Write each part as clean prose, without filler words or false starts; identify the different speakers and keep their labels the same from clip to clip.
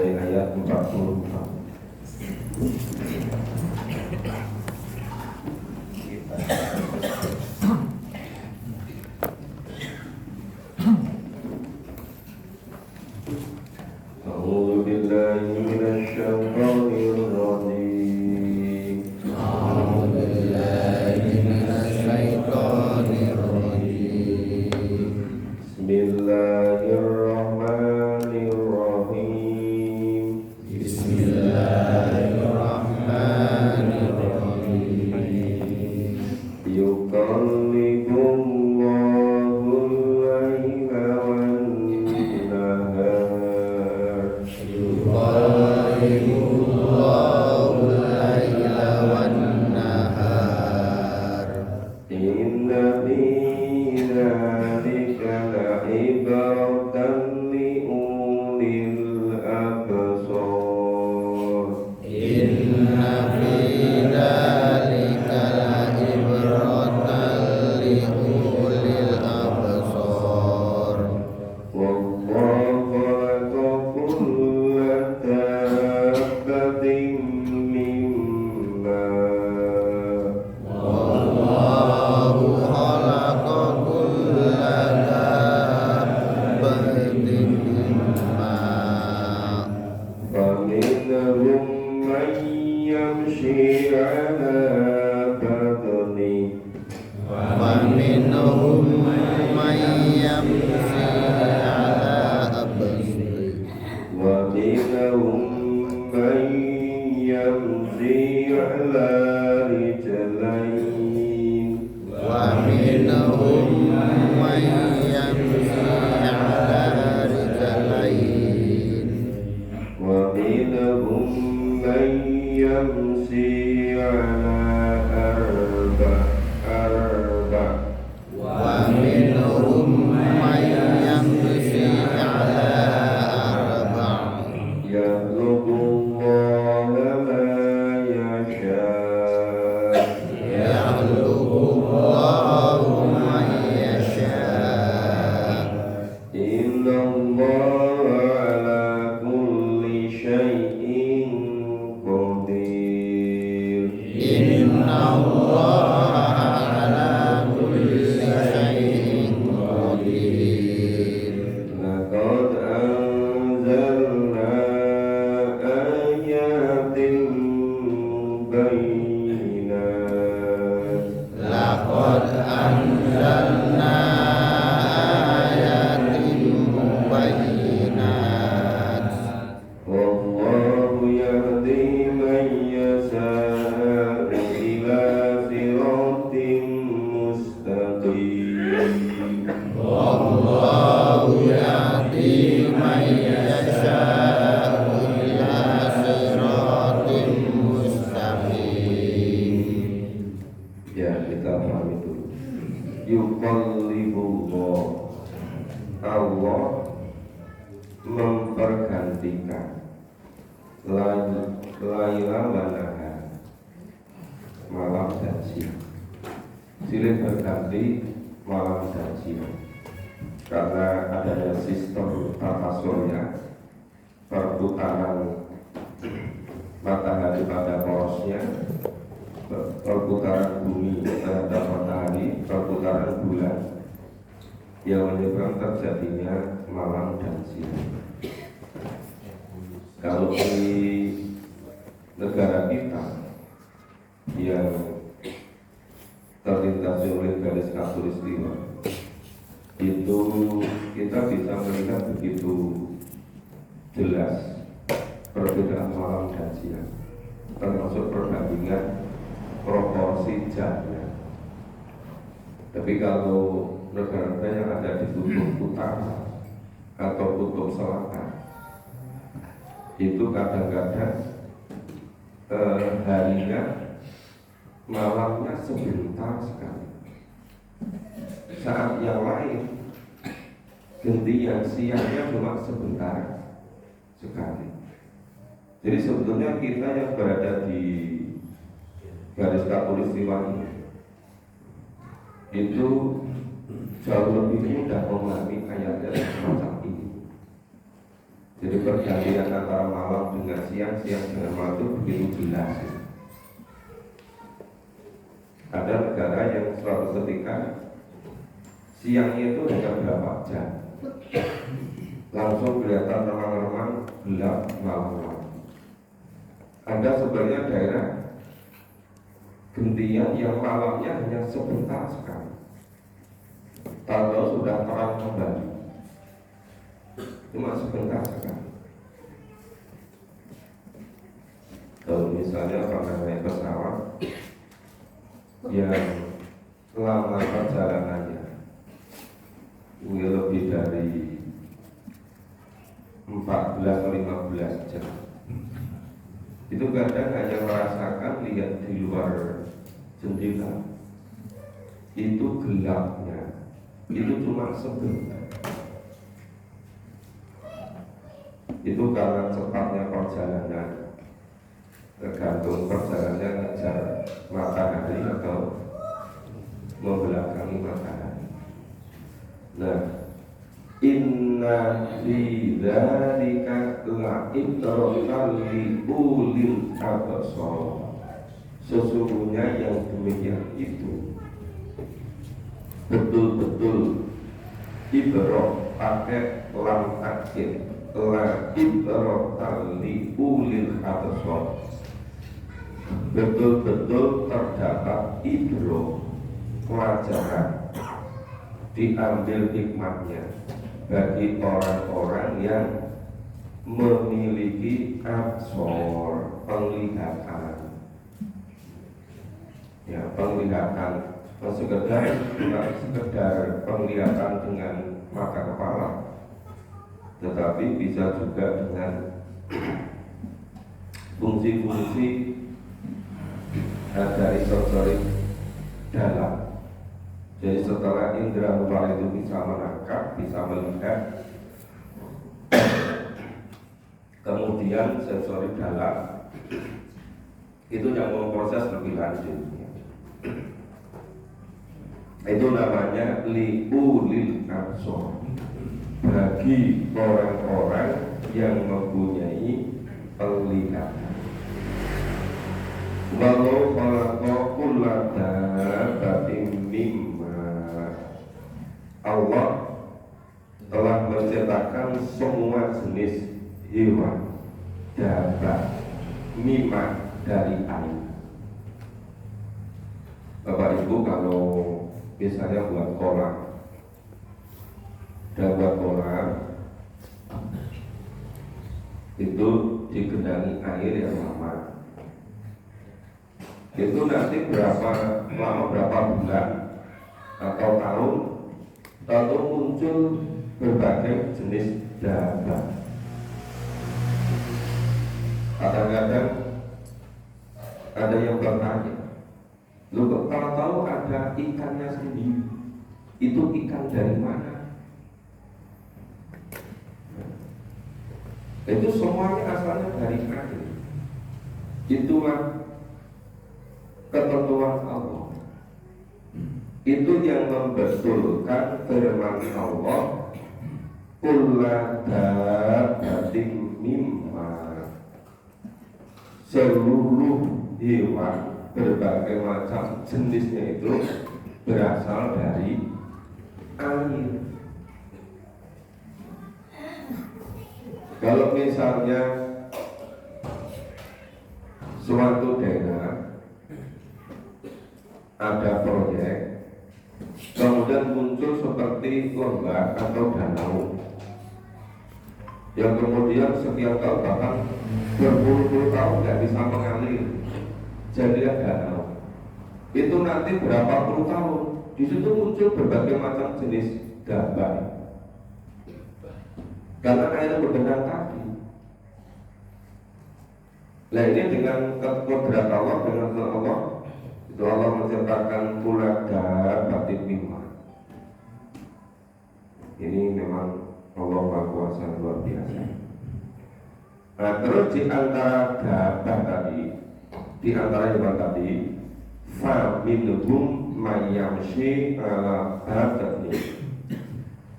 Speaker 1: mulai ayat 44. A'udzu billahi minasy syaithanir rajim.
Speaker 2: A'udzu billahi minasy syaithanir rajim.
Speaker 1: Bismillahirrahmanirrahim.
Speaker 2: Bismillahirrahmanirrahim.
Speaker 1: Yuqallibullahu al-laila wan-nahar.
Speaker 2: Yuqallibullahu al-laila wan-nahar.
Speaker 1: Inna fi dzalika la'ibratan liulil absar.
Speaker 2: Inna fi dzalika la'ibratan liulil absar.
Speaker 1: Wallahu khalaqa kulla dabbatin mimma.
Speaker 2: Wallahu khalaqa kulla dabbatin mimma.
Speaker 1: فمنهم من يمشي على بطنه
Speaker 2: ومنهم من يمشي على بطنه
Speaker 1: ومنهم من يمشي على رجلين
Speaker 2: ومنهم من يمشي على رجلين
Speaker 1: ومنهم من يمشي على أربع
Speaker 2: ومنهم من يمشي على أربع
Speaker 1: يخلق الله ما يشاء
Speaker 2: يخلق الله من يشاء
Speaker 1: إن الله على كل شيء قدير
Speaker 2: إن الله على كل شيء قدير
Speaker 1: لقد أنزلنا آيات بينات
Speaker 2: لقد أنزلنا آيات مبينات
Speaker 1: والله يهدي من يشاء إلى صراط مستقيم
Speaker 2: والله يهدي من يشاء إلى صراط مستقيم.
Speaker 1: Ya, kita pahami dulu. Yuqallibullah, Allah mempergantikan laila wa nahar, malam dan siang. Silih berganti malam dan siang karena adanya sistem tata surya, perputaran matahari pada porosnya, perputaran bumi terhadap matahari, perputaran bulan yang menyebabkan terjadinya malam dan siang. Kalau di negara kita yang terlintasi oleh garis khatulistiwa, itu kita bisa melihat begitu jelas perbedaan malam dan siang, termasuk perbandingan proporsi jamnya. Tapi kalau negara yang ada di kutub utara atau kutub selatan, itu kadang-kadang harinya, malamnya sebentar sekali. Saat yang lain gantian siangnya cuma sebentar sekali. Jadi sebetulnya kita yang berada di garis khatulistiwa ini itu jauh lebih mudah memahami ayat-ayat semacam ini. Jadi pergantian antara malam dengan siang, siang dengan malam itu begitu jelas. Ada negara yang suatu ketika siangnya itu hanya berapa jam, langsung kelihatan remang-remang gelap malam-malam. Ada sebenarnya daerah gentian yang malamnya hanya sebentar sekali, tahu sudah terang kembali, cuma sebentar sekali. Kalau misalnya pernah naik pesawat yang lama perjalanannya lebih dari 14-15 jam, itu kadang hanya merasakan lihat di luar jendela itu gelapnya, itu cuma sebentar. Itu karena cepatnya perjalanan, tergantung perjalanannya ngejar matahari atau membelakangi matahari. Nah, inna fi dzalika la'ibratan li ulil absar. Sesungguhnya yang demikian itu betul-betul ibrah pakai lam takkid, la'ibratan li ulil absar. Betul-betul terdapat ibrah, pelajaran, diambil hikmahnya bagi orang-orang yang memiliki absor, penglihatan. Ya, penglihatan bukan sekedar penglihatan dengan mata kepala, tetapi bisa juga dengan fungsi-fungsi dari sensorik dalam. Jadi setelah indera luar itu bisa menangkap, bisa melihat, kemudian sensorik dalam itu yang memproses lebih lanjut. Itu namanya liulil absar, bagi orang-orang yang mempunyai penglihatan. Walau khalaqa kulla dabbatin mimma, Allah telah menciptakan semua jenis hewan, dabbah, mimma, dari air. Bapak Ibu kalau misalnya buat kolam, dan buat kolam itu digenangi air yang lama, itu nanti berapa bulan atau tahun lalu muncul berbagai jenis dabbah. Kadang-kadang ada yang bertanya, lu kalau tahu ada ikannya sendiri, itu ikan dari mana? Itu semuanya asalnya dari air. Itulah ketentuan Allah. Itu yang membetulkan firman Allah, kulla dabbatin mimma, seluruh hewan berbagai macam jenisnya itu berasal dari air. Kalau misalnya suatu daerah ada proyek, kemudian muncul seperti lembah atau danau yang kemudian sekian tahun bahkan berpuluh-puluh tahun nggak bisa mengalir, jadilah danau. Itu nanti berapa puluh tahun di situ muncul berbagai macam jenis dabbah, karena air bergenang tadi. Nah ini dengan kudrat Allah, dengan Allah itu Allah menciptakan kulla dabbatin mimma. Ini memang Allah Maha Kuasa luar biasa. Nah terus di antara dabbah tadi, di antara hewan tadi, fa minhum mayyamshi ala batni,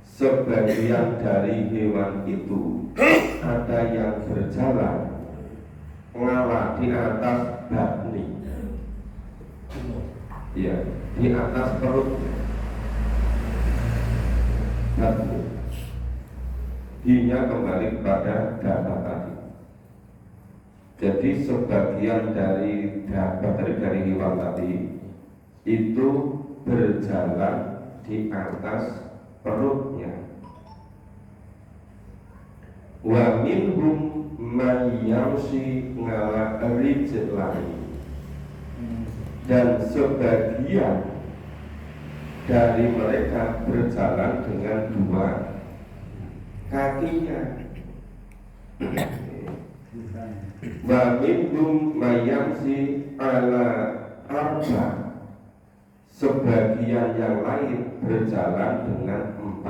Speaker 1: sebagian dari hewan itu ada yang berjalan ngalah di atas batni, ya, di atas perut batni. Hinya kembali kepada data tadi. Jadi sebagian dari data dari hewan tadi itu berjalan di atas perutnya. Wa minhum man yamshi ngala rijlaini, dan sebagian dari mereka berjalan dengan dua kakinya. Wa minhum man yamshi ala arba, sebagian yang lain berjalan dengan 4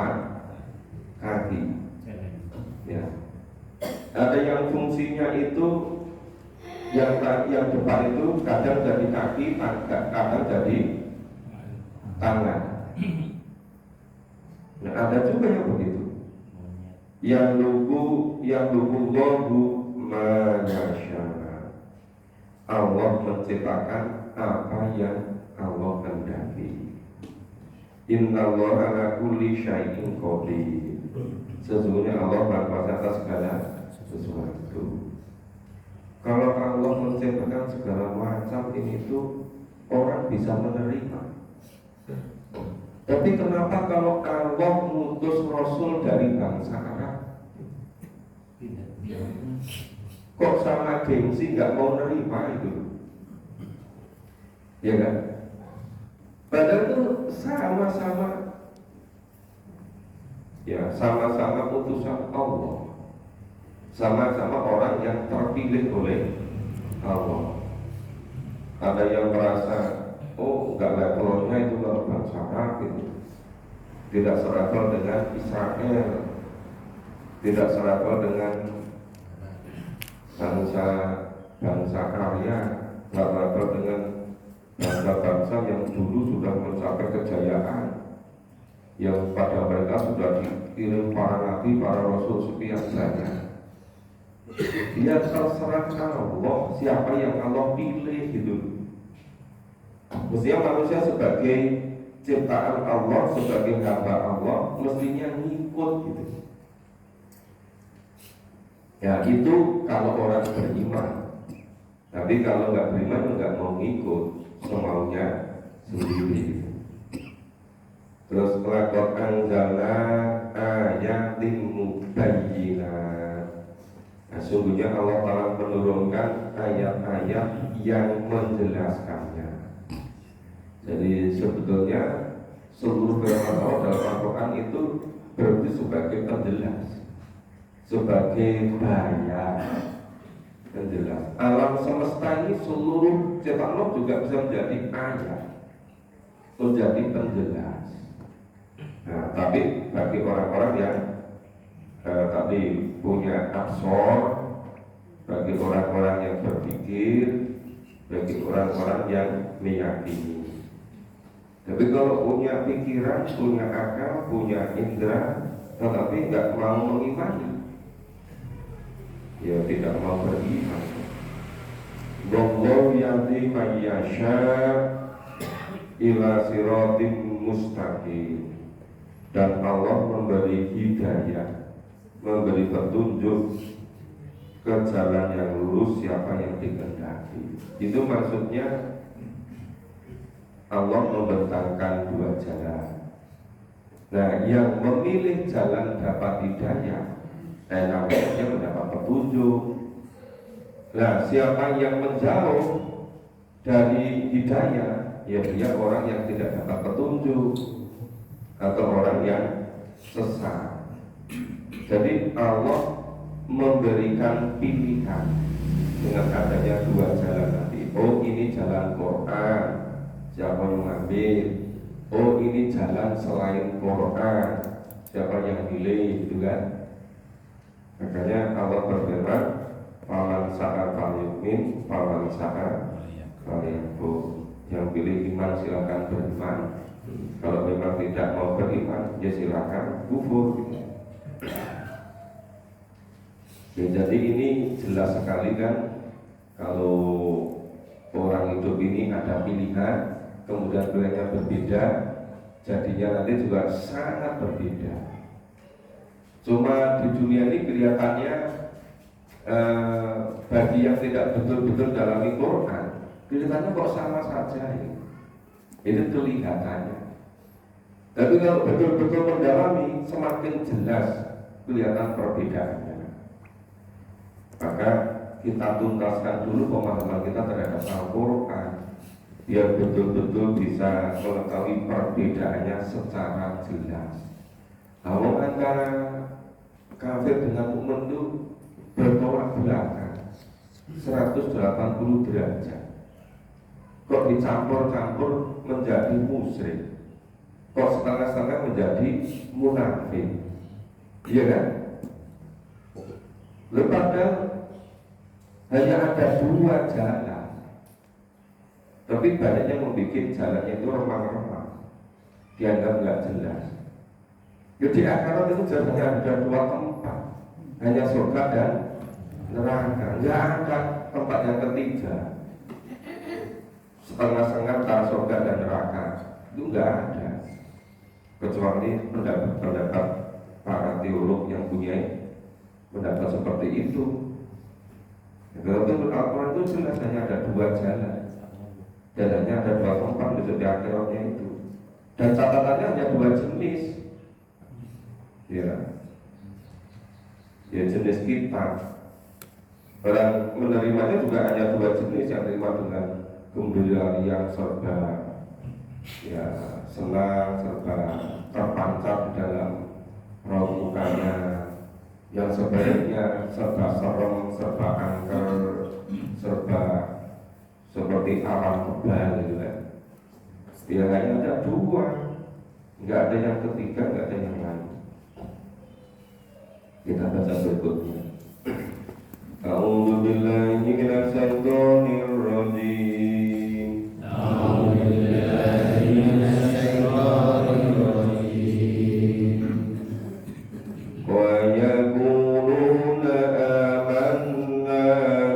Speaker 1: kaki. Ya. Ada yang fungsinya itu yang depan itu kadang jadi kaki, kadang jadi tangan. Nah, ada juga yang begitu. Yang lugu lohu mayasya. Allah menciptakan apa yang Allah kehendaki. Innallaha ala kulli syai'in qadir. Sesungguhnya Allah berkuasa atas segala sesuatu. Kalau Allah menciptakan segala macam ini tuh orang bisa menerima. Tapi kenapa kalau Allah mengutus Rasul dari bangsa Arab, kok sama gengsi nggak mau nerima itu? Ya kan? Padahal itu sama-sama, ya, sama-sama utusan Allah, sama-sama orang yang terpilih oleh Allah. Ada yang merasa, oh nggak levelnya itu kalau bangsa Arab itu, tidak selevel dengan Israel, tidak selevel dengan bangsa Arya, nggak level dengan bangsa-bangsa yang dulu sudah mencapai kejayaan, yang pada mereka sudah dikirim para nabi, para rasul sekian banyak. Ya terserah Allah siapa yang Allah pilih gitu. Mestinya manusia sebagai ciptaan Allah, sebagai hamba Allah, mestinya ngikut gitu. Ya itu kalau orang beriman. Tapi kalau nggak beriman nggak mau ngikut, semaunya sendiri. Terus lakot anzalna ayatin mubayyinat. Nah, sungguhnya Allah telah menurunkan ayat-ayat yang menjelaskannya. Jadi sebetulnya seluruh firman Allah dalam Al-Quran itu berarti sebagai penjelas, sebagai bayar penjelas. Alam semesta ini seluruh ciptaan Allah juga bisa menjadi ayat, menjadi penjelas. Nah, tapi bagi orang-orang yang tadi punya absor, bagi orang-orang yang berpikir, bagi orang-orang yang meyakini. Tapi kalau punya pikiran, punya akal, punya indera, tetapi nggak mau mengimani, ya tidak mau beriman. Wallahu yahdi man yasha ila siratim mustaqim. Dan Allah memberi hidayah, memberi petunjuk ke jalan yang lurus siapa yang dikehendaki. Itu maksudnya Allah membentangkan 2 jalan. Nah, yang memilih jalan dapat hidayah, namanya mendapat petunjuk. Nah, siapa yang menjauh dari hidayah, ya dia orang yang tidak dapat petunjuk atau orang yang sesat. Jadi Allah memberikan pilihan dengan adanya 2 jalan tadi. Oh, ini jalan Quran, siapa yang ambil? Oh, ini jalan selain Quran, siapa yang pilih, gitu kan? Makanya Allah berfirman, "Faman sa'a falyu'min, faman sa'a falyakfur." Yang pilih iman silakan beriman. Kalau memang tidak mau beriman, ya silakan kufur. Ya, jadi ini jelas sekali kan, kalau orang hidup ini ada pilihan, kemudian pilihannya berbeda, jadinya nanti juga sangat berbeda. Cuma di dunia ini kelihatannya bagi yang tidak betul-betul dalami Quran, kelihatannya kok sama saja ini. Itu kelihatannya. Tapi kalau betul-betul mendalami, semakin jelas kelihatan perbedaannya. Maka kita tuntaskan dulu pemahaman kita terhadap Al-Quran, biar betul-betul bisa mengetahui perbedaannya secara jelas. Kalau antara kafir dengan mukmin itu bertolak belakang 180 derajat. Kok dicampur-campur menjadi musyrik, kok setengah-setengah menjadi munafik, iya kan? Padahal hanya ada dua jalan, tapi banyak yang membuat jalannya itu remang-remang, dianggap nggak jelas. Jadi akhirat itu jalannya ada dua tempat, hanya surga dan neraka, nggak ada tempat yang ketiga. Setengah-setengah antara surga dan neraka itu nggak ada, kecuali pendapat para teolog yang punya pendapat seperti itu. Kalau Al-Quran itu jelas hanya ada dua jalan dan hanya ada dua tempat untuk di akhiratnya itu, dan catatannya hanya dua jenis, ya jenis kitab. Orang menerimanya juga hanya dua jenis, yang terima dengan gembira yang serba ya senang, serba terpancar di dalam roh mukanya, yang sebaliknya serba serem, serba angker, serba seperti alam kebal gitu kan. Ya hanya ada dua, nggak ada yang ketiga, nggak ada yang lain. Kita baca berikutnya. A'udzu billahi minasy syaithanir rajim.
Speaker 2: A'udzu billahi minasy syaithanir rajim.
Speaker 1: Wa yaquluna amanna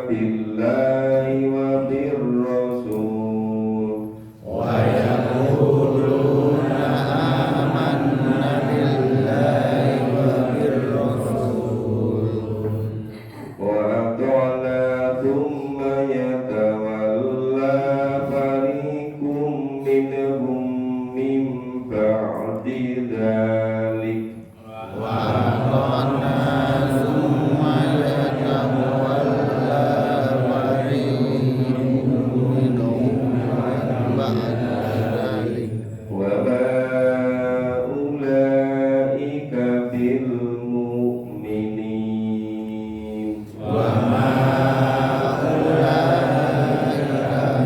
Speaker 1: billahi wa bir rasul.
Speaker 2: Wa yaquluna amanna billahi wa bir rasul.
Speaker 1: Wa ata'na thumma yatawalla fariqum minhum min ba'di dzalik.
Speaker 2: Wa ata'na thumma yatawalla fariqum minhum ba'da dzalik.
Speaker 1: Wa ma ulaika bil mu'minin.
Speaker 2: Wa ma ulaika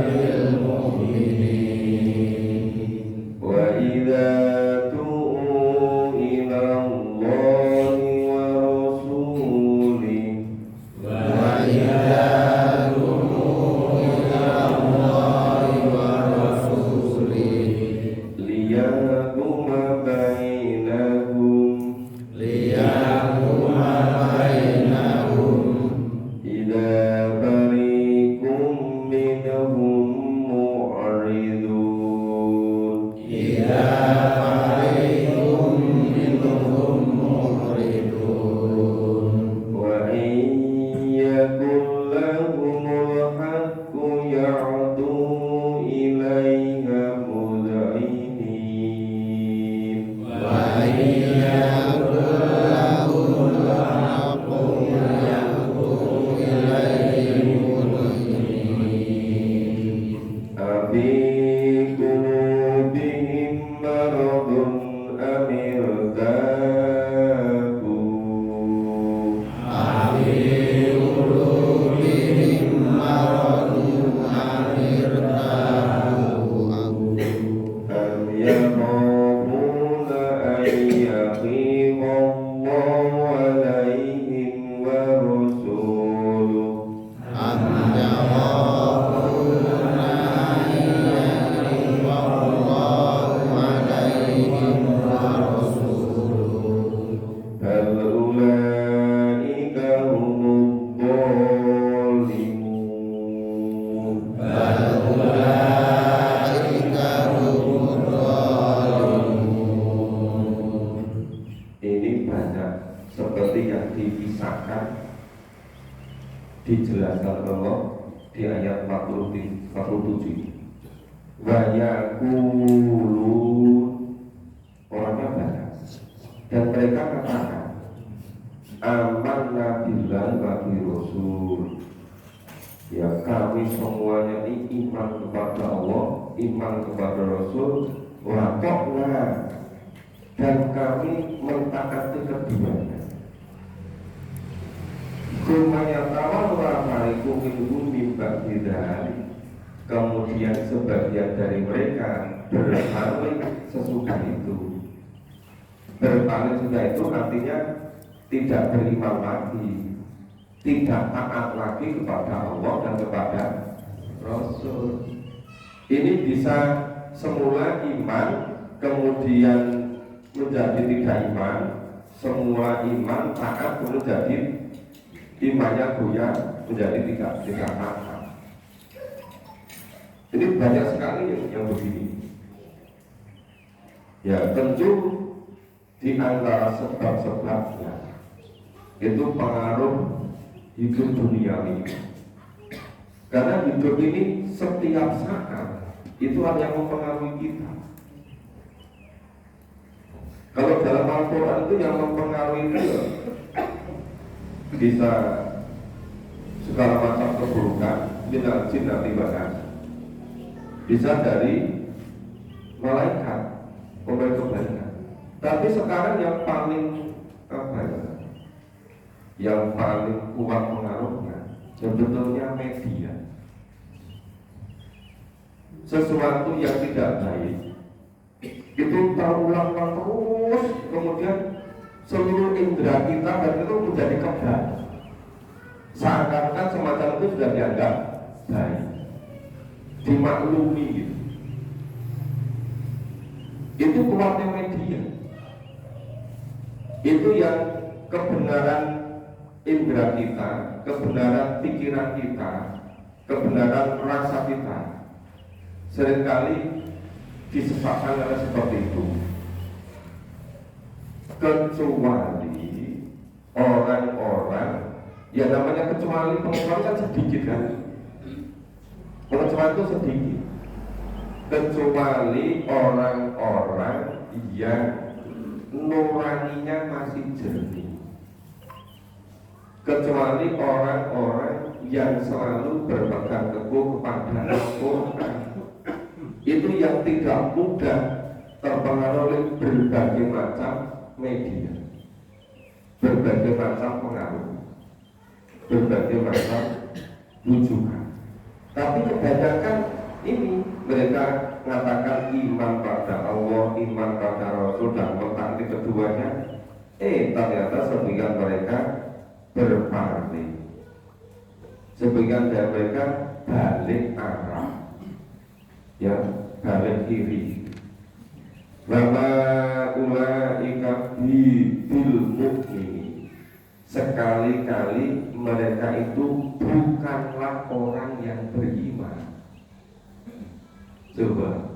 Speaker 2: bil mu'minin.
Speaker 1: Wa idza tu'u ila Allahi wa rasulih
Speaker 2: Wa idza du'u ila Allahi wa rasulih
Speaker 1: liyahkuma bainahum
Speaker 2: liyahkuma bainahum
Speaker 1: idza fariqum minhum mu'ridun.
Speaker 2: idza fariqum minhum mu'ridun.
Speaker 1: Wa in yakul lahumul haqqu ya'du ilaiha mud'inin.
Speaker 2: Wa iyyakul lahumul haqqu ya'tu ilaihi mud'inin.
Speaker 1: Afi qulubihim maradun am irtabu.
Speaker 2: Afi qulubihim
Speaker 1: dijelaskan Allah di ayat 47. Wa yaqulun, orangnya banyak, dan mereka katakan amanna billahi wa bi rasul, ya kami semuanya ini iman kepada Allah, iman kepada Rasul, wa ta'na, dan kami mentaati keduanya. Kumanya tawalla fariqum minhum min ba'di dzalik, kemudian sebagian dari mereka berpaling sesudah itu. Berpaling sesudah itu artinya tidak beriman lagi, tidak taat lagi kepada Allah dan kepada Rasul. Ini bisa semula iman, kemudian menjadi tidak iman, semula iman taat, kemudian jadi imannya goyah menjadi tidak taat. Ini banyak sekali yang begini. Ya tentu di antara sebab-sebabnya itu pengaruh hidup dunia ini. Karena hidup ini setiap saat itu ada yang mempengaruhi kita. Kalau dalam Al-Quran itu yang mempengaruhi itu bisa segala macam keburukan, minal jin dan tibakan, bisa dari malaikat, pemberi kebaikan. Tapi sekarang yang paling yang paling kuat pengaruhnya sebetulnya media. Sesuatu yang tidak baik itu terulang-ulang terus, kemudian seluruh indera kita dan itu menjadi kebal. Seakan-akan semacam itu sudah dianggap baik, dimaklumi gitu. Itu kuatnya media. Itu yang kebenaran indera kita, kebenaran pikiran kita, kebenaran rasa kita seringkali disebabkan oleh seperti itu. Kecuali orang-orang, ya namanya kecuali pengetahuan kan sedikit kan, pengetahuan itu sedikit. Kecuali orang-orang yang nuraninya masih jernih, kecuali orang-orang yang selalu berpegang teguh kepada Al-Quran, itu yang tidak mudah terpengaruh oleh berbagai macam media, berbagai macam pengaruh, berbagai macam rujukan. Tapi kebanyakan ini mereka mengatakan iman pada Allah, iman pada Rasul dan mentaati keduanya. Ternyata sebagian mereka berpaling, sebagian dari mereka balik arah, ya balik kiri. Wama ulaika bil mu'minin, sekali-kali mereka itu bukanlah orang yang beriman. Coba,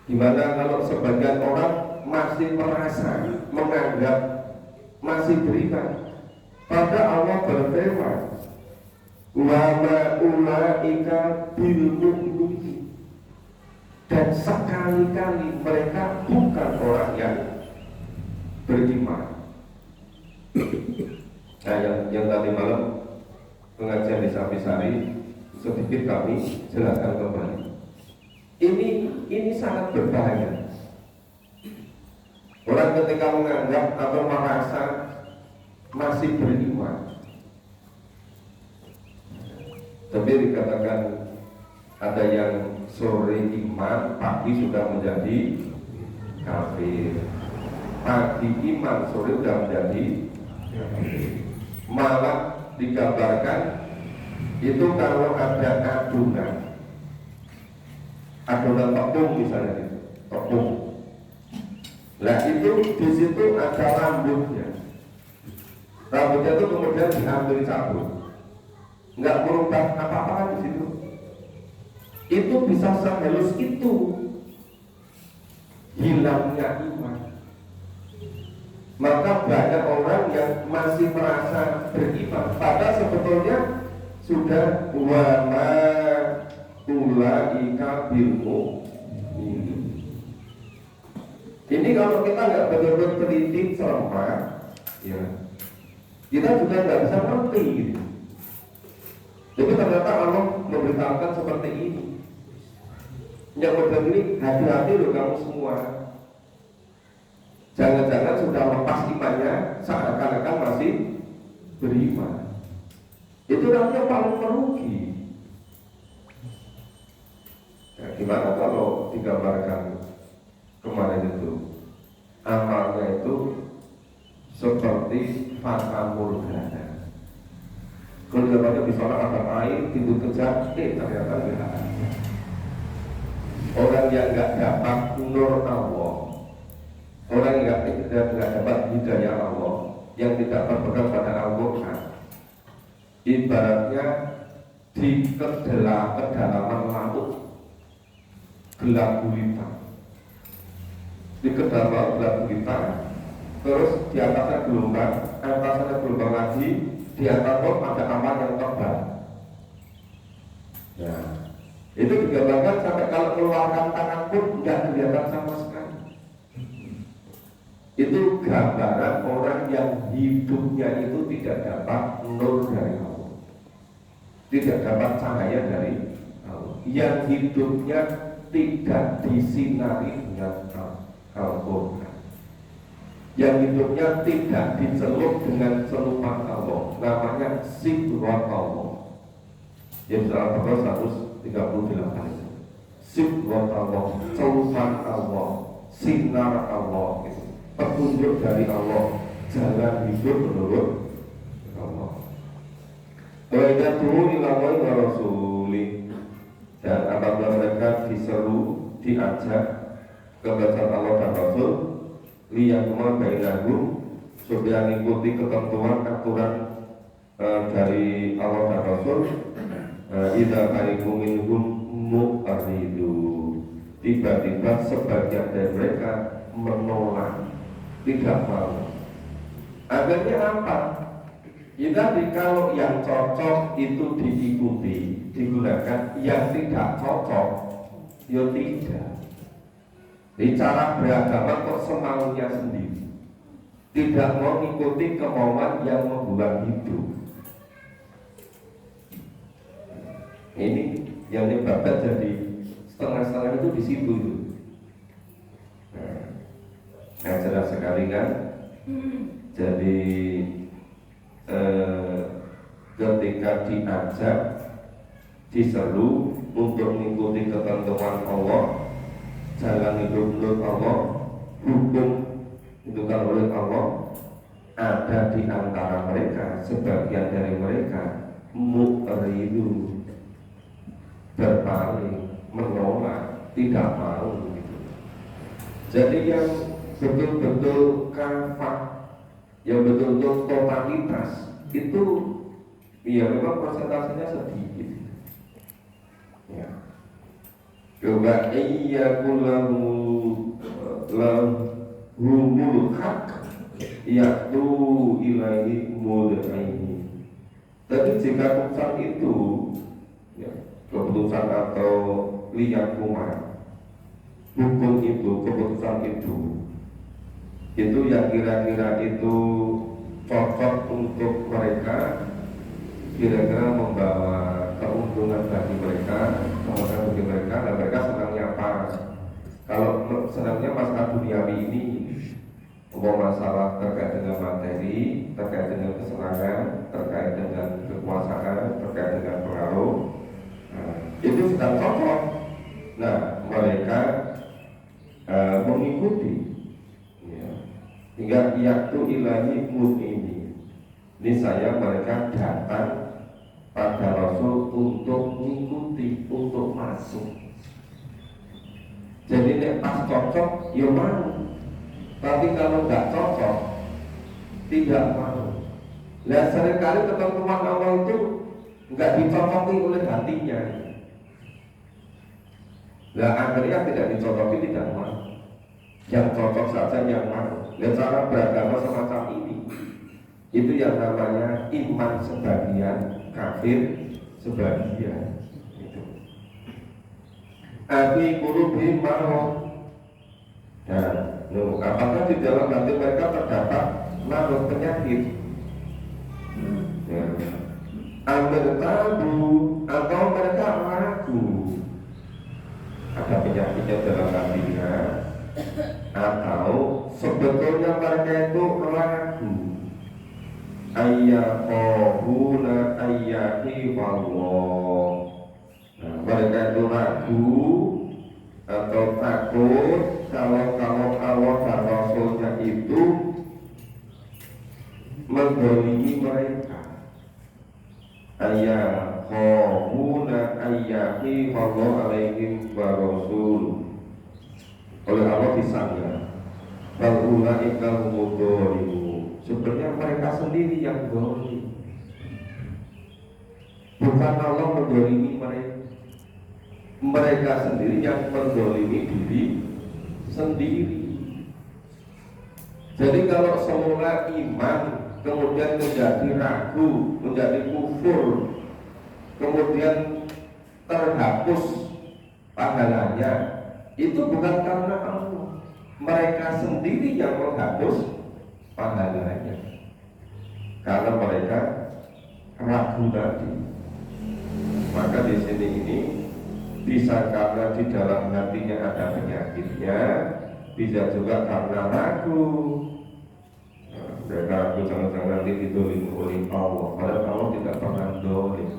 Speaker 1: gimana kalau sebagian orang masih merasa, menganggap masih beriman, pada Allah berfirman, wa ma ulaika bil mu'minin, dan sekali-kali mereka bukan orang yang beriman. Nah, yang tadi malam pengajian di Sapisari sedikit kami jelaskan kembali. Ini sangat berbahaya. Orang ketika menganggap atau merasa masih beriman, tapi dikatakan ada yang sore iman, pagi sudah menjadi kafir. Pagi iman, sore sudah menjadi kafir. Malah digambarkan itu kalau ada adonan tepung misalnya itu, tepung. Nah itu di situ ada rambutnya. Rambutnya itu kemudian diambil cabut, nggak merubah apa-apa di situ. Itu bisa sehalus itu hilangnya iman. Maka banyak orang yang masih merasa beriman, padahal sebetulnya sudah wama ulaika bilmu. Ini kalau kita nggak betul-betul teliti cermat, ya, kita juga nggak bisa ngerti gitu. Jadi ternyata Allah memberitahukan seperti ini. Yang model ini, hati-hati loh kamu semua. Jangan-jangan sudah lepas imannya, seakan-akan masih beriman. Itu namanya paling merugi. Nah, gimana kalau digambarkan kemarin itu, amalnya itu seperti fata morgana. Kalau digambarkan di sana ada air, pintu kejar, ternyata tidak ada. Orang yang nggak dapat nur Allah, orang yang nggak dapat hidayah Allah, yang tidak berpegang pada Al-Quran, ibaratnya di kedalaman laut gelap gulita, di kedalaman gelap gulita, terus di atasnya gelombang lagi, di atas ada awan yang tebal. Ya, itu digambarkan sampai kalau keluarkan tangan pun nggak kelihatan sama sekali. Itu gambaran orang yang hidupnya itu tidak dapat nur dari Allah, tidak dapat cahaya dari Allah, yang hidupnya tidak disinari dengan Al-Quran, yang hidupnya tidak dicelup dengan celupan Allah, namanya sibrat Allah. Yang dalam pasal 138, sibrat Allah, celupan Allah, sinar Allah, petunjuk dari Allah, jalan hidup menurut Allah. Wa'idatuhu ilallahi wa rasulih. Dan apabila mereka diseru, diajak kepada Allah dan Rasul, liyakuma bainahum, supaya mengikuti ketentuan aturan dari Allah dan Rasul. Idza fariqum minhum mu'ridu, tiba-tiba sebagian dari mereka menolak, tidak mau. Akhirnya apa? Kita kalau yang cocok itu diikuti, digunakan, yang tidak cocok, ya tidak. Di cara beragama kok semaunya sendiri, tidak mau mengikuti kemauan yang membuat hidup. Ini yang menyebabkan jadi setengah-setengah itu di situ. Nah, jelas sekali kan. Jadi ketika diajak, diseru untuk mengikuti ketentuan Allah, jalan hidup menurut Allah, hukum ditentukan oleh Allah, ada di antara mereka, sebagian dari mereka mu'ridu, berpaling, menolak, tidak mau gitu. Jadi yang betul-betul kafah, yang betul-betul totalitas itu ya memang persentasenya sedikit. Ya. Coba lahumul haq yaitu ilahi mud'aini. Tapi jika keputusan itu, ya, keputusan atau liyakuma, hukum itu, keputusan itu yang kira-kira itu cocok untuk mereka, kira-kira membawa keuntungan bagi mereka, kemudian bagi mereka, dan mereka senangnya apa? Kalau senangnya masalah duniawi ini, masalah terkait dengan materi, terkait dengan kesenangan, terkait dengan kekuasaan, terkait dengan pengaruh, itu sedang cocok. Nah, mereka mengikuti, ya, hingga yaktu ilahi ini. Ini saya mereka datang pada Rasul untuk mengikuti, untuk masuk. Jadi nek pas cocok, ya mau. Tapi kalau nggak cocok, tidak mau. Nah, seringkali ketentuan Allah itu nggak dicocoki oleh hatinya. Nah, akhirnya tidak dicocoki, tidak mau. Yang cocok saja yang mau. Dan cara beragama semacam ini itu yang namanya iman sebagian, kafir sebagian. Itu. Abi qulubihim marad. Dan apakah di dalam hati mereka terdapat marad, penyakit? Ya. Ambil tabu atau mereka ragu, ada penyakitnya dalam hatinya, atau sebetulnya mereka itu ragu. Ayyaqahuna ayyahi wallah. Nah, mereka itu ragu atau takut kalau Allah dan Rasulnya itu mendolimi mereka. Ayyaqahuna ayyahi wallah alaihim wa rasul. Oleh Allah disangka bahwa ikal mudholimu, sebenarnya mereka sendiri yang dolim, bukan Allah mendolimi mereka. Mereka sendiri yang mendolimi diri sendiri. Jadi kalau semula iman kemudian menjadi ragu, menjadi kufur, kemudian terhapus pahalanya, itu bukan karena Allah, mereka sendiri yang menghapus pahalanya, karena mereka ragu tadi. Maka di sini ini bisa karena di dalam hatinya ada penyakitnya, bisa juga karena ragu. Mereka ragu jangan-jangan nanti didolimi oleh Allah, padahal Allah tidak pernah dolim.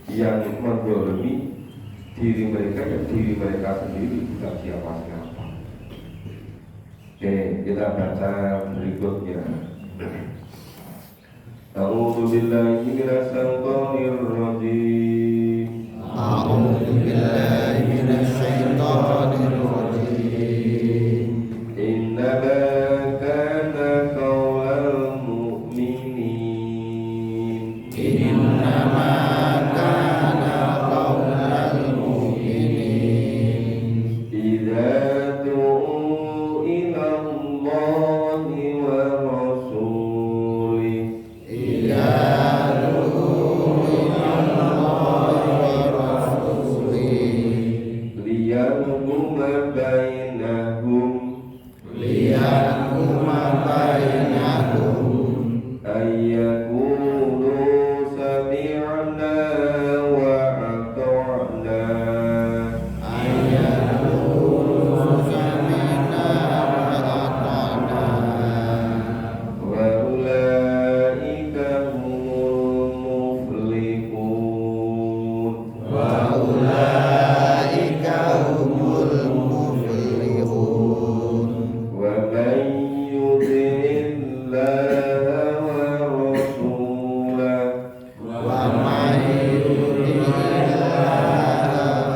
Speaker 1: Yang mendolimi diri mereka ya diri mereka sendiri, bukan siapa-siapa. Oke, kita baca berikutnya. A'udzu billahi minasy syaithanir rajim.
Speaker 2: A'udzu billahi minasy syaithanir rajim.
Speaker 1: Innama kana qaulal mu'minin.
Speaker 2: Innama kana qaulal mu'minin
Speaker 1: Idza du'u ila Allahi wa rasulih.
Speaker 2: ila ruhi Allah wa rasulih
Speaker 1: Liyahkuma bainahum
Speaker 2: liyahkuma bainahum
Speaker 1: ayyaqulu sami'na wa ata'na
Speaker 2: ayyaqulu sami'na wa ata'na
Speaker 1: wa ulaika humul muflihun.
Speaker 2: wa ulaika humul muflihun
Speaker 1: Wa man yuti'illaha wa rasulahu
Speaker 2: wa man yuti'illaha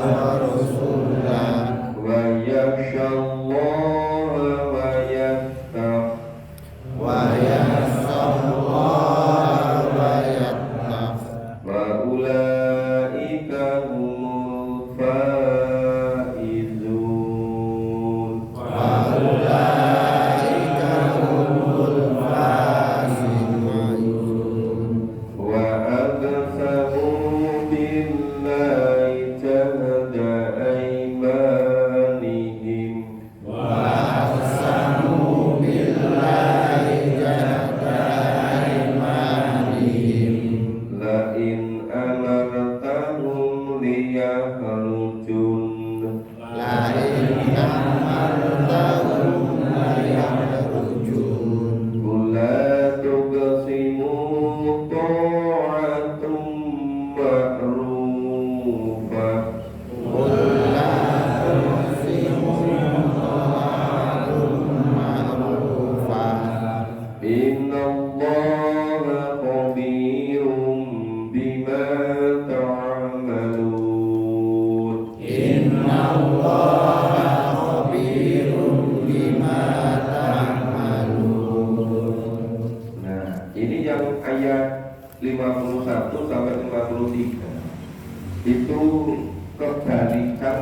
Speaker 2: wa rasulahu
Speaker 1: wa yakhshallaha wa yattaqi
Speaker 2: wa yakhshallaha wa yattaqi
Speaker 1: wa ulaika humul faizun.
Speaker 2: wa ulaika humul faizun
Speaker 1: Wa aqsamu billahi jahda aymanihim
Speaker 2: wa aqsamu billahi jahda aymanihim
Speaker 1: la in amartahum liyakhrujun
Speaker 2: la in amartahum la yakhrujun
Speaker 1: qul la tuqsimu ta'atun ma'rufah
Speaker 2: qul la tuqsimu ta'atun ma'rufah
Speaker 1: inna Allaha khabirum bima ta'malun.
Speaker 2: inna Allaha khabirun bima ta'malun.
Speaker 1: Nah, ini yang ayat 51 sampai 53 itu kebalikan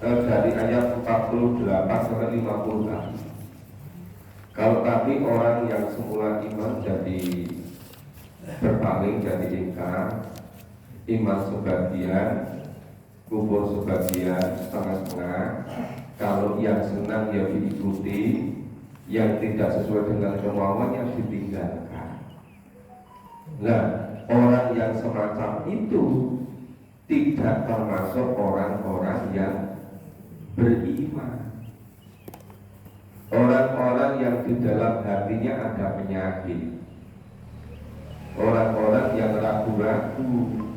Speaker 1: dari ayat 48 sampai 50 tadi. Kalau tadi orang yang semula iman jadi berpaling, jadi ingkar, iman sebagian, kubur sebagian, setengah-setengah. Kalau yang senang ya diikuti, yang tidak sesuai dengan kemauan yang ditinggalkan. Nah, orang yang semacam itu tidak termasuk orang-orang yang beriman. Orang-orang yang di dalam hatinya ada penyakit, orang-orang yang ragu-ragu.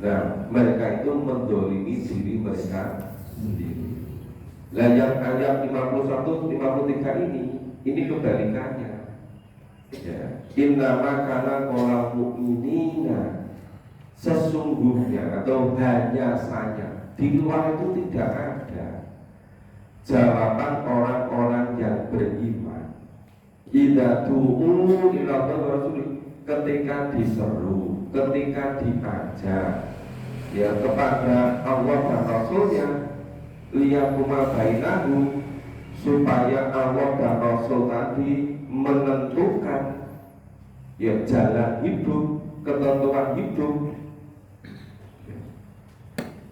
Speaker 1: Nah, mereka itu mendolimi diri mereka sendiri. Nah, yang ayat 51-53 ini kebalikannya. Ya. Innama kana qawlal mu'minina, sesungguhnya atau hanya saja, di luar itu tidak ada jawaban orang-orang yang beriman. Idza du'u ila rasul, ketika diseru, ketika diajak ya kepada Allah dan Rasulnya, liyakuma bainahu, supaya Allah dan Rasul tadi menentukan ya jalan hidup, ketentuan hidup.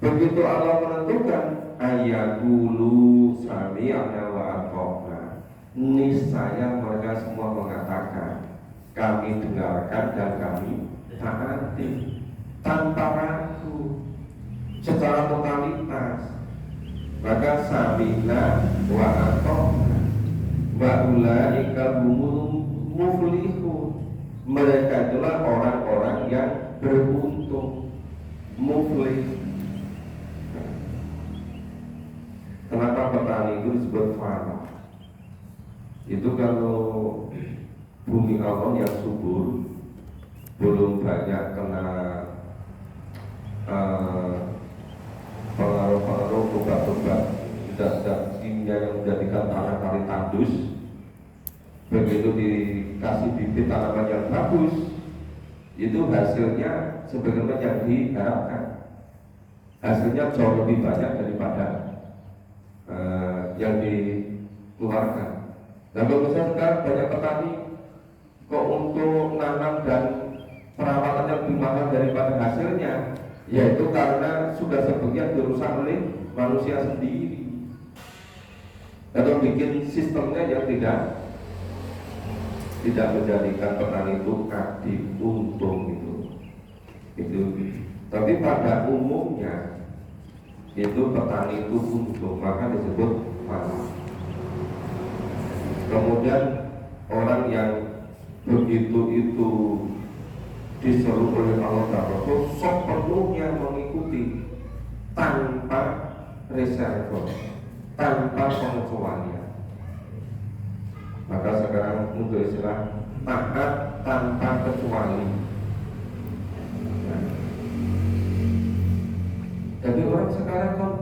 Speaker 1: Begitu Allah menentukan, ayaqulu sami'na wa ata'na, niscaya mereka semua mengatakan kami dengarkan dan kami taati tanpa ragu, secara totalitas. Maka sami'na wa ata'na wa ulaika humul muflihun, mereka itulah orang-orang yang beruntung, muflih. Kenapa petani itu disebut farah? Itu kalau bumi Allah yang subur, belum banyak kena pengaruh-pengaruh obat-obat zat-zat kimia yang menjadikan tanah kali tandus. Begitu dikasih bibit tanaman yang bagus, itu hasilnya sebagaimana yang diharapkan. Hasilnya jauh lebih banyak daripada yang dikeluarkan. Nah, kalau misalnya sekarang banyak petani kok untuk nanam dan perawatannya lebih mahal daripada hasilnya, yaitu karena sudah sebagian dirusak oleh manusia sendiri, atau bikin sistemnya yang tidak menjadikan petani itu aktif, untung itu. Tapi pada umumnya itu petani itu untung, maka disebut farah. Kemudian orang yang begitu itu diseru oleh Allah dan Rasul, sepenuhnya mengikuti tanpa reserve, tanpa pengecualian. Maka sekarang untuk istilah taat tanpa kecuali. Jadi orang sekarang kan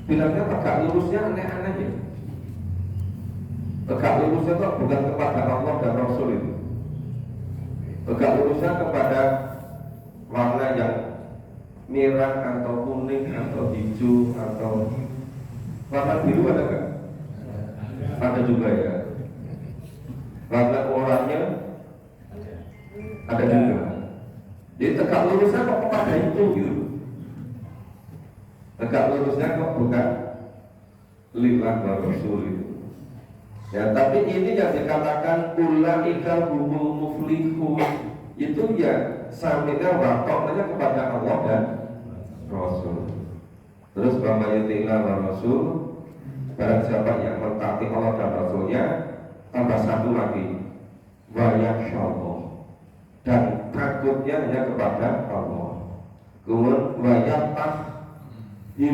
Speaker 1: bilangnya tegak lurusnya aneh-aneh ya. Tegak lurusnya itu bukan kepada Allah dan Rasul itu. Tegak lurusnya kepada warna yang merah atau kuning atau hijau atau warna biru ada nggak? Ada juga ya. Warna oranye ada juga. Jadi tegak lurusnya kok kepada itu gitu. Tegak lurusnya kok bukan lillah wa rasul itu. Ya, tapi ini yang dikatakan ulaika humul muflihun, itu ya sami'na wa ta'na kepada Allah dan Rasul. Terus bamayatilah wa rasul, barang siapa yang mentaati Allah dan Rasulnya, tambah satu lagi, wa yakhsyallah, dan takutnya hanya kepada Allah. Kemudian wa yattaqi,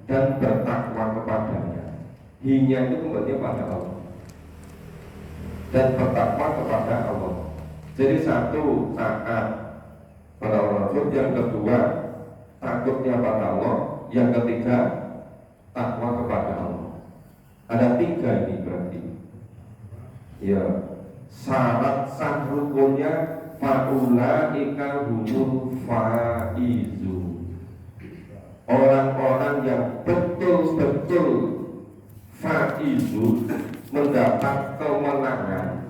Speaker 1: dan bertakwa kepadanya. Hinya itu kembali pada Allah dan bertakwa kepada Allah. Jadi satu, taat pada Rasul, yang kedua takutnya pada Allah, yang ketiga takwa kepada Allah. Ada tiga ini berarti. Ya, syarat sah rukunnya faulaika humul faizu. orang-orang yang betul-betul faizun, mendapat kemenangan.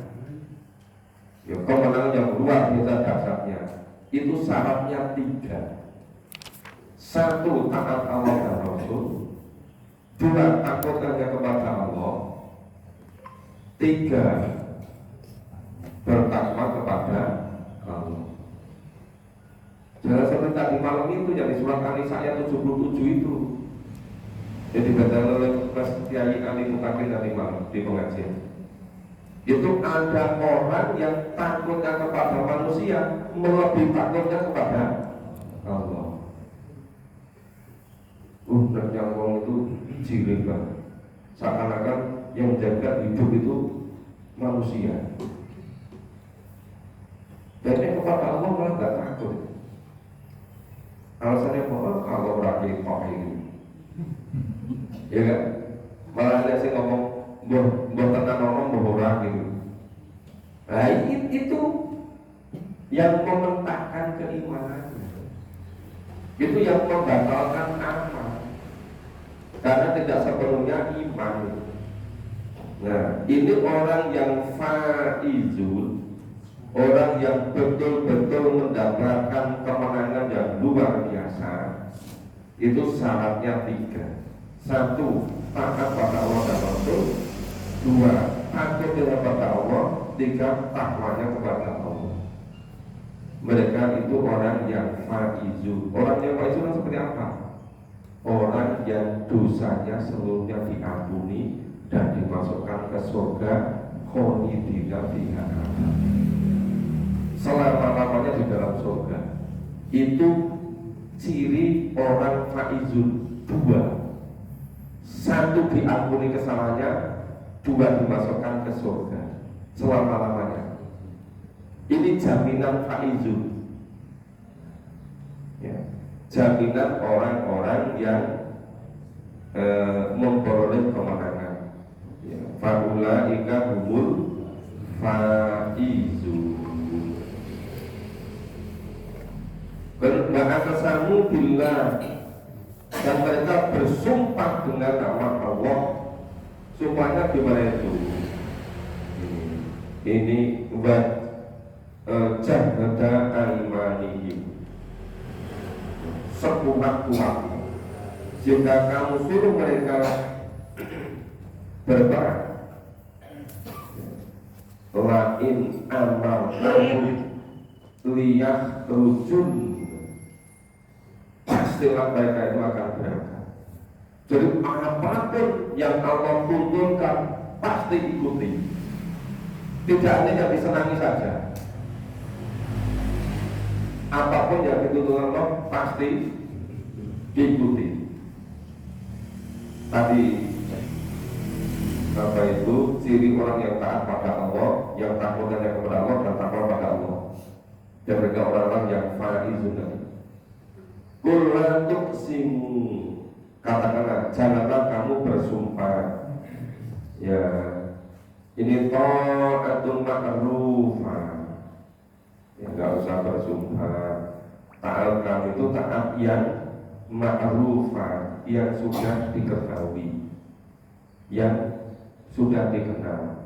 Speaker 1: Ya, kemenangan yang luar biasa dahsyatnya. Itu syaratnya 3. 1, taat Allah dan Rasul. 2, takut hanya kepada Allah. 3, bertakwa kepada Allah. Jangan seperti tadi malam itu yang di surat An-Nisa ayat 77 itu. Jadi baca oleh Mas Kiai Ali Mutakin tadi malam di pengajian. Itu ada orang yang takutnya kepada manusia melebihi takutnya kepada Allah. Dan yang orang itu jilid banget. Seakan-akan yang menjaga hidup itu manusia. Dan yang kepada Allah malah tidak takut. Alasannya bahwa Allah berakhir ini, ya kan? Malah ada sih ngomong, buat tenang ngomong bahwa gitu. Nah itu yang mementahkan keimanan, itu yang membatalkan amal, karena tidak sepenuhnya iman. Nah ini orang yang faizul, orang yang betul-betul mendapatkan kemenangan yang luar biasa. Itu syaratnya 3. 1, taat pada Allah dan Rasul. 2, takut kepada Allah. 3, takwanya kepada Allah. Mereka itu orang yang faizun. Orang yang faizun seperti apa? Orang yang dosanya seluruhnya diampuni dan dimasukkan ke surga khalidina fiha, selama-lamanya di dalam surga. Itu ciri orang faizun. 2, 1 diampuni kesalahannya, 2 dimasukkan ke surga selama-lamanya. Ini jaminan faizun, ya, jaminan orang-orang yang memperoleh kemenangan. Ya, faulaika humul faizun. Berma'akasamu billah, dan mereka bersumpah dengan nama Allah. Sumpahnya gimana itu? Ini buat jahada aimanihim, sekuat-kuat. Jika kamu suruh mereka berperang, lain amal liyah rujun, pastilah mereka itu akan berangkat. Jadi apapun yang Allah tuntunkan pasti ikuti. Tidak hanya yang disenangi saja. Apapun yang dituntun Allah pasti diikuti. Tadi apa itu ciri orang yang taat pada Allah, yang takut hanya kepada Allah dan takwa pada Allah. Dan mereka orang-orang yang faizun. Qul la tuqsimu, katakanlah janganlah kamu bersumpah. Ya, ini ta'atun ma'rufah. Ya, enggak usah bersumpah. Taat kamu itu taat yang ma'rufah, yang sudah diketahui, yang sudah dikenal.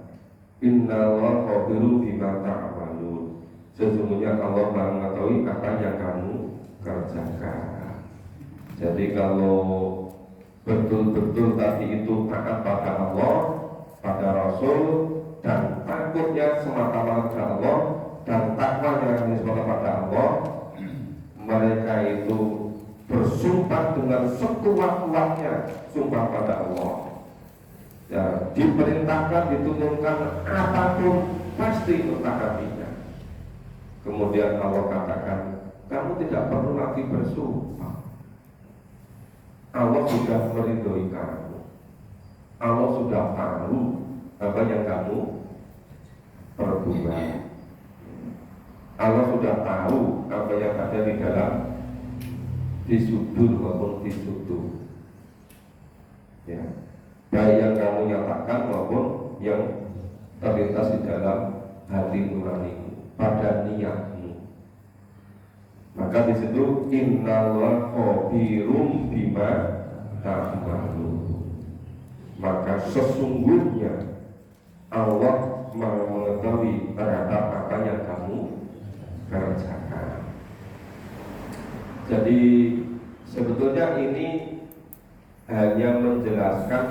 Speaker 1: Innallaha khabirum bima ta'malun. Sesungguhnya Allah mengetahui apa yang kamu kerjakan. Jadi kalau betul-betul tadi itu taat pada Allah, pada Rasul, dan takutnya semata-mata pada Allah, dan takwanya semata pada Allah, mereka itu bersumpah dengan sekuat-kuatnya sumpah pada Allah. Ya, diperintahkan, diturunkan apapun pasti mentaatinya. Kemudian Allah katakan, kamu tidak perlu lagi bersumpah. Allah sudah meridhoi kamu. Allah sudah tahu apa yang kamu perbuat. Allah sudah tahu apa yang ada di dalam, di sudut maupun di sudut. Ya, baik yang kamu nyatakan maupun yang terlintas di dalam hati nuranimu, pada niatmu. Maka di situ innallaha khabirum bima ta'malun. Maka sesungguhnya Allah mengetahui terhadap apa yang kamu kerjakan. Jadi sebetulnya ini hanya menjelaskan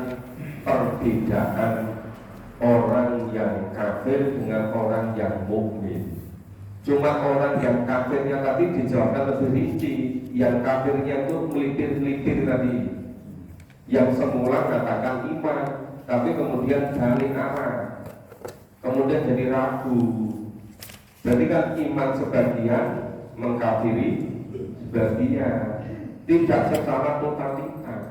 Speaker 1: perbedaan orang yang kafir dengan orang yang mukmin. Cuma orang yang kafirnya tadi dijelaskan lebih rinci. Yang kafirnya itu melipir-melipir tadi, yang semula katakan iman, tapi kemudian balik arah, kemudian jadi ragu. Berarti kan iman sebagian, mengkafiri sebagian, tidak secara totalitas.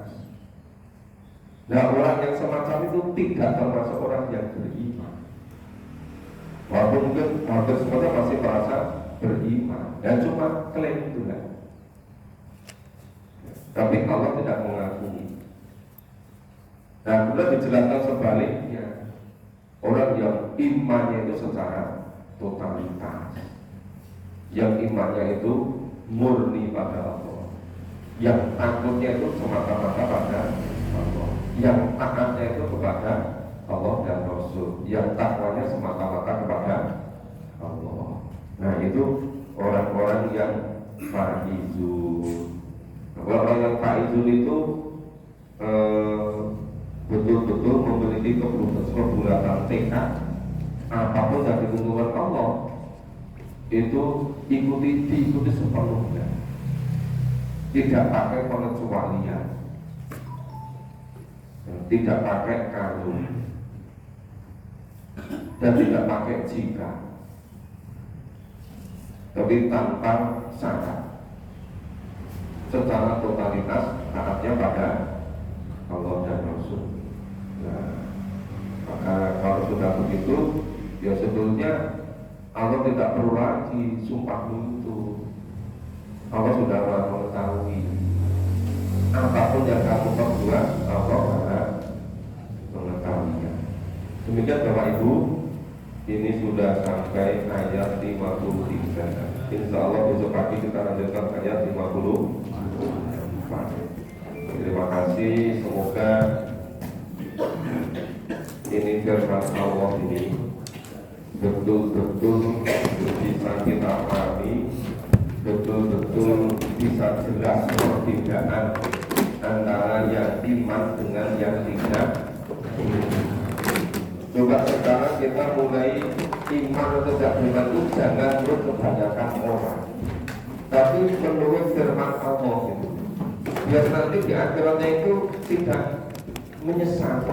Speaker 1: Nah, orang yang semacam itu tidak termasuk orang yang beriman. Walaupun mungkin hampir semuanya masih merasa beriman, dan cuma klaim itu kan. Tapi Allah tidak mengakui. Nah, kemudian dijelaskan sebaliknya, orang yang imannya itu secara totalitas, yang imannya itu murni pada Allah, yang takutnya itu semata-mata pada Allah, yang taatnya itu kepada Allah dan Rasul, yang takwanya semata-mata kepada Allah. Nah, itu orang-orang yang faizun. Orang yang faizun itu betul-betul memiliki kebulatan tekad, apapun yang ditentukan Allah itu diikuti sepenuhnya, tidak pakai pengecualian, tidak pakai kalau, dan tidak pakai jika, tapi tanpa syarat, secara totalitas taatnya pada Allah dan Rasul. Nah, maka kalau sudah begitu, ya sebetulnya Allah tidak perlu lagi sumpahmu itu. Allah sudah mengetahui apapun yang kamu perbuat, Allah akan mengetahuinya. Demikian Bapak Ibu, ini sudah sampai ayat 53. Insya Allah besok pagi kita lanjutkan ayat 54. Terima kasih, semoga ini firman Allah ini betul-betul bisa kita pahami, betul-betul bisa jelas perbedaan antara yang iman dengan yang tidak. Coba sekarang kita mulai iman atau tidak iman itu jangan menurut kebanyakan orang, tapi menurut firman Allah itu, biar nanti di akhiratnya itu tidak menyesal.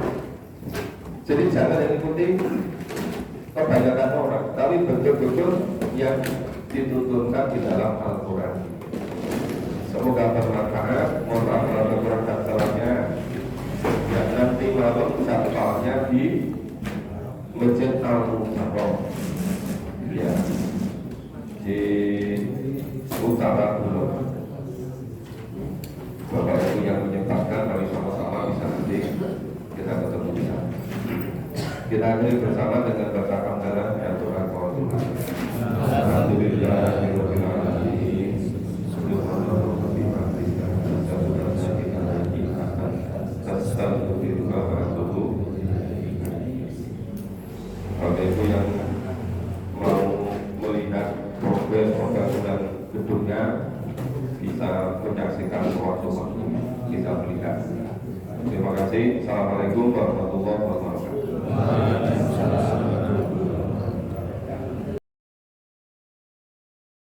Speaker 1: Jadi jangan yang ikuti kebanyakan orang, tapi betul-betul yang dituntunkan di dalam Al-Quran. Semoga bermanfaat. Mohon maaf kalau kekurangan dan salahnya. Ya, nanti malam jadwalnya di Masjid Al-Mukarram, ya, di Utara Pulau. Bapak Ibu yang menyempatkan, kami sama-sama bisa nanti kita ketemu di sana. Kita akhiri bersama dengan baca hamdalah dan doa qaulullah. Alhamdulillahirabbil alamin. Bapak Ibu yang mau melihat progres pembangunan gedungnya bisa menyaksikan sewaktu-waktu, bisa melihat. Terima kasih. Assalamualaikum warahmatullahi wabarakatuh.